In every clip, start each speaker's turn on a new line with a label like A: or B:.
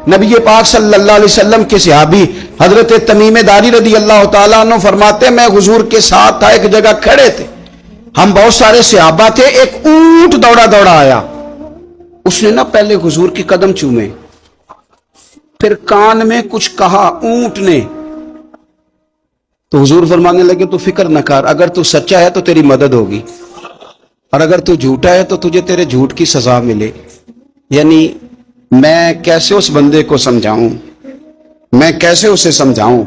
A: نبی پاک صلی اللہ علیہ وسلم کے صحابی حضرت تمیم داری رضی اللہ تعالیٰ عنہ فرماتے ہیں میں حضور کے ساتھ تھا، ایک جگہ کھڑے تھے، ہم بہت سارے صحابہ تھے، ایک اونٹ دوڑا دوڑا آیا، اس نے نا پہلے حضور کی قدم چومے، پھر کان میں کچھ کہا اونٹ نے، تو حضور فرمانے لگے تو فکر نہ کر، اگر تو سچا ہے تو تیری مدد ہوگی، اور اگر تو جھوٹا ہے تو تجھے تیرے جھوٹ کی سزا ملے۔ یعنی میں کیسے اس بندے کو سمجھاؤں، میں کیسے اسے سمجھاؤں،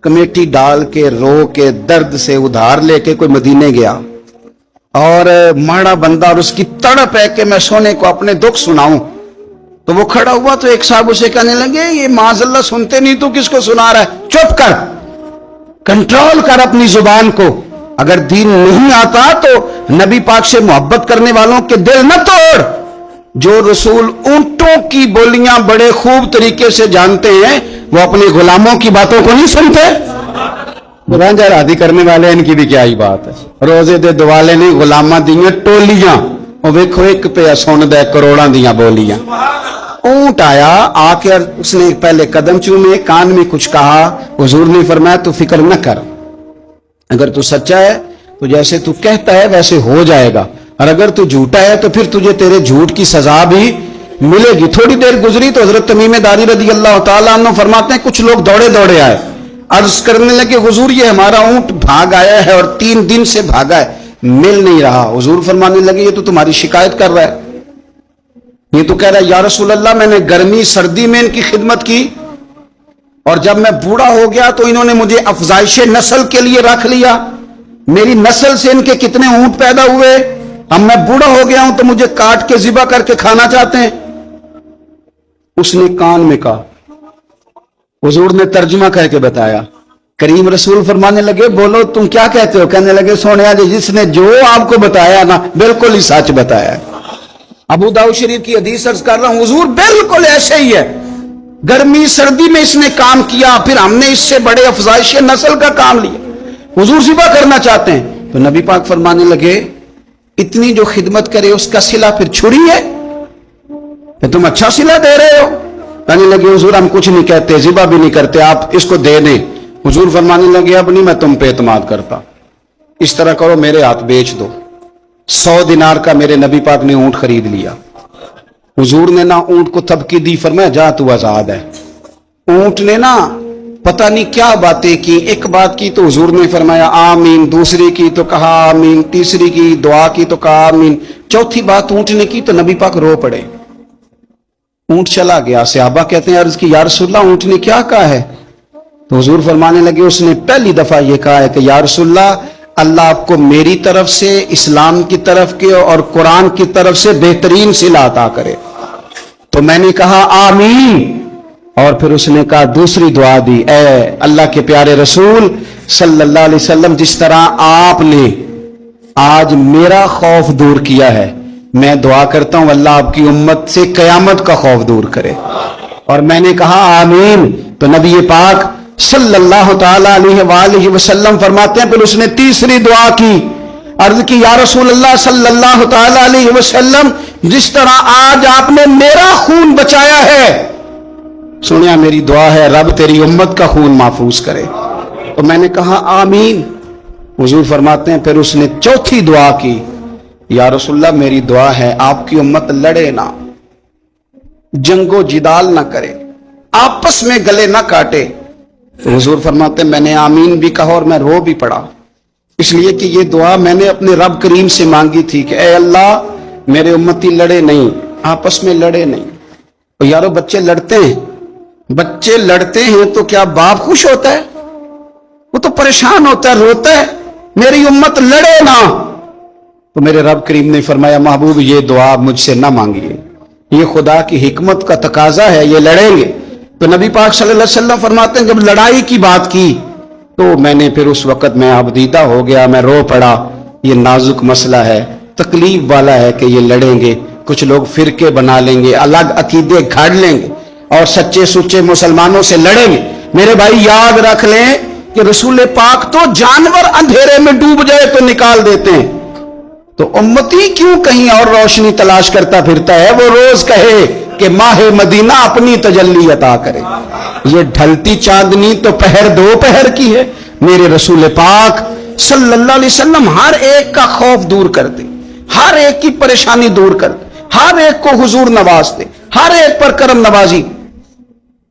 A: کمیٹی ڈال کے رو کے درد سے ادھار لے کے کوئی مدینے گیا اور ماڑا بندہ، اور اس کی تڑپ ہے کہ میں سونے کو اپنے دکھ سناؤں، تو وہ کھڑا ہوا تو ایک صاحب اسے کہنے لگے یہ معاذ اللہ سنتے نہیں تو کس کو سنا رہا ہے، چپ کر، کنٹرول کر اپنی زبان کو، اگر دین نہیں آتا تو نبی پاک سے محبت کرنے والوں کے دل نہ توڑ۔ جو رسول اونٹوں کی بولیاں بڑے خوب طریقے سے جانتے ہیں وہ اپنے غلاموں کی باتوں کو نہیں سنتے۔ رانجا رادی کرنے والے ان کی بھی کیا ہی بات ہے، روزے دے دوالے نے غلاماں دیاں ٹولیاں، اور ویکھو ایک پہ سن دے کروڑاں دیاں بولیاں۔ اونٹ آیا، آ کے اس نے پہلے قدم چومے، کان میں کچھ کہا، حضور نے فرمایا تو فکر نہ کر، اگر تو سچا ہے تو جیسے تو کہتا ہے ویسے ہو جائے گا، اور اگر تو جھوٹا ہے تو پھر تجھے تیرے جھوٹ کی سزا بھی ملے گی۔ تھوڑی دیر گزری تو حضرت تمیم داری رضی اللہ تعالیٰ عنہ فرماتے ہیں کچھ لوگ دوڑے دوڑے آئے، عرض کرنے لگے حضور یہ ہمارا اونٹ بھاگ آیا ہے اور 3 دن سے بھاگا ہے، مل نہیں رہا۔ حضور فرمانے لگے یہ تو تمہاری شکایت کر رہا ہے، یہ تو کہہ رہا ہے یا رسول اللہ میں نے گرمی سردی میں ان کی خدمت کی، اور جب میں بوڑھا ہو گیا تو انہوں نے مجھے افزائش نسل کے لیے رکھ لیا، میری نسل سے ان کے کتنے اونٹ پیدا ہوئے، اب میں بوڑھا ہو گیا ہوں تو مجھے کاٹ کے ذبح کر کے کھانا چاہتے ہیں۔ اس نے کان میں کہا، حضور نے ترجمہ کہہ کے بتایا، کریم رسول فرمانے لگے بولو تم کیا کہتے ہو؟ کہنے لگے سونیا جی جس نے جو آپ کو بتایا نا بالکل ہی سچ بتایا ہے۔ ابو داؤد شریف کی حدیث عرض کر رہا ہوں، حضور بالکل ایسے ہی ہے، گرمی سردی میں اس نے کام کیا، پھر ہم نے اس سے بڑے افزائش نسل کا کام لیا، حضور ذبح کرنا چاہتے ہیں۔ تو نبی پاک فرمانے لگے اتنی جو خدمت کرے اس کا صلہ پھر چھری ہے، کہ تم اچھا صلہ دے رہے ہو؟ کہنے لگے حضور ہم کچھ نہیں کہتے، ذبح بھی نہیں کرتے، آپ اس کو دے دیں۔ حضور فرمانے لگے اب نہیں میں تم پہ اعتماد کرتا، اس طرح کرو میرے ہاتھ بیچ دو۔ 100 دینار کا میرے نبی پاک نے اونٹ خرید لیا۔ حضور نے نا اونٹ کو تھپکی دی، فرمایا جا تو آزاد ہے۔ اونٹ نے نا پتہ نہیں کیا باتیں کی، ایک بات کی تو حضور نے فرمایا آمین، دوسری کی تو کہا آمین، تیسری کی دعا کی تو کہا آمین، چوتھی بات اونٹ نے کی تو نبی پاک رو پڑے۔ اونٹ چلا گیا، صحابہ کہتے ہیں عرض کی یا رسول اللہ اونٹ نے کیا کہا ہے؟ تو حضور فرمانے لگے اس نے پہلی دفعہ یہ کہا ہے کہ یا رسول اللہ اللہ آپ کو میری طرف سے، اسلام کی طرف کے اور قرآن کی طرف سے بہترین صلہ عطا کرے۔ تو میں نے کہا آمین، اور پھر اس نے کہا دوسری دعا دی، اے اللہ کے پیارے رسول صلی اللہ علیہ وسلم جس طرح آپ نے آج میرا خوف دور کیا ہے، میں دعا کرتا ہوں اللہ آپ کی امت سے قیامت کا خوف دور کرے۔ اور میں نے کہا آمین، تو نبی پاک صلی اللہ تعالی علیہ وآلہ وسلم فرماتے ہیں پھر اس نے تیسری دعا کی، عرض کی یا رسول اللہ صلی اللہ تعالی علیہ وسلم جس طرح آج آپ نے میرا خون بچایا ہے، سنیا میری دعا ہے رب تیری امت کا خون محفوظ کرے۔ تو میں نے کہا آمین۔ حضور فرماتے ہیں پھر اس نے چوتھی دعا کی، یا رسول اللہ میری دعا ہے آپ کی امت لڑے نہ، جنگ و جدال نہ کرے، آپس میں گلے نہ کاٹے۔ تو حضور فرماتے ہیں میں نے آمین بھی کہا اور میں رو بھی پڑا، اس لیے کہ یہ دعا میں نے اپنے رب کریم سے مانگی تھی کہ اے اللہ میرے امتی لڑے نہیں، آپس میں لڑے نہیں۔ اور یارو بچے لڑتے ہیں، بچے لڑتے ہیں تو کیا باپ خوش ہوتا ہے؟ وہ تو پریشان ہوتا ہے، روتا ہے، میری امت لڑے نہ۔ تو میرے رب کریم نے فرمایا محبوب یہ دعا مجھ سے نہ مانگیے، یہ خدا کی حکمت کا تقاضا ہے، یہ لڑیں گے۔ تو نبی پاک صلی اللہ علیہ وسلم فرماتے ہیں جب لڑائی کی بات کی تو میں نے پھر اس وقت میں عبدیدہ ہو گیا، میں رو پڑا، یہ نازک مسئلہ ہے، تکلیف والا ہے کہ یہ لڑیں گے، کچھ لوگ فرقے بنا لیں گے، الگ عقیدے گھاڑ لیں گے اور سچے سچے مسلمانوں سے لڑیں گے۔ میرے بھائی یاد رکھ لیں کہ رسول پاک تو جانور اندھیرے میں ڈوب جائے تو نکال دیتے ہیں، تو امتی کیوں کہیں اور روشنی تلاش کرتا پھرتا ہے؟ وہ روز کہے کہ ماہ مدینہ اپنی تجلی عطا کرے. یہ ڈھلتی چاندنی تو پہر دو پہر کی ہے. میرے رسول پاک صلی اللہ علیہ وسلم ہر ایک کا خوف دور کر دے، ہر ایک کی پریشانی دور کر دے، ہر ایک کو حضور نواز دے، ہر ایک پر کرم نوازی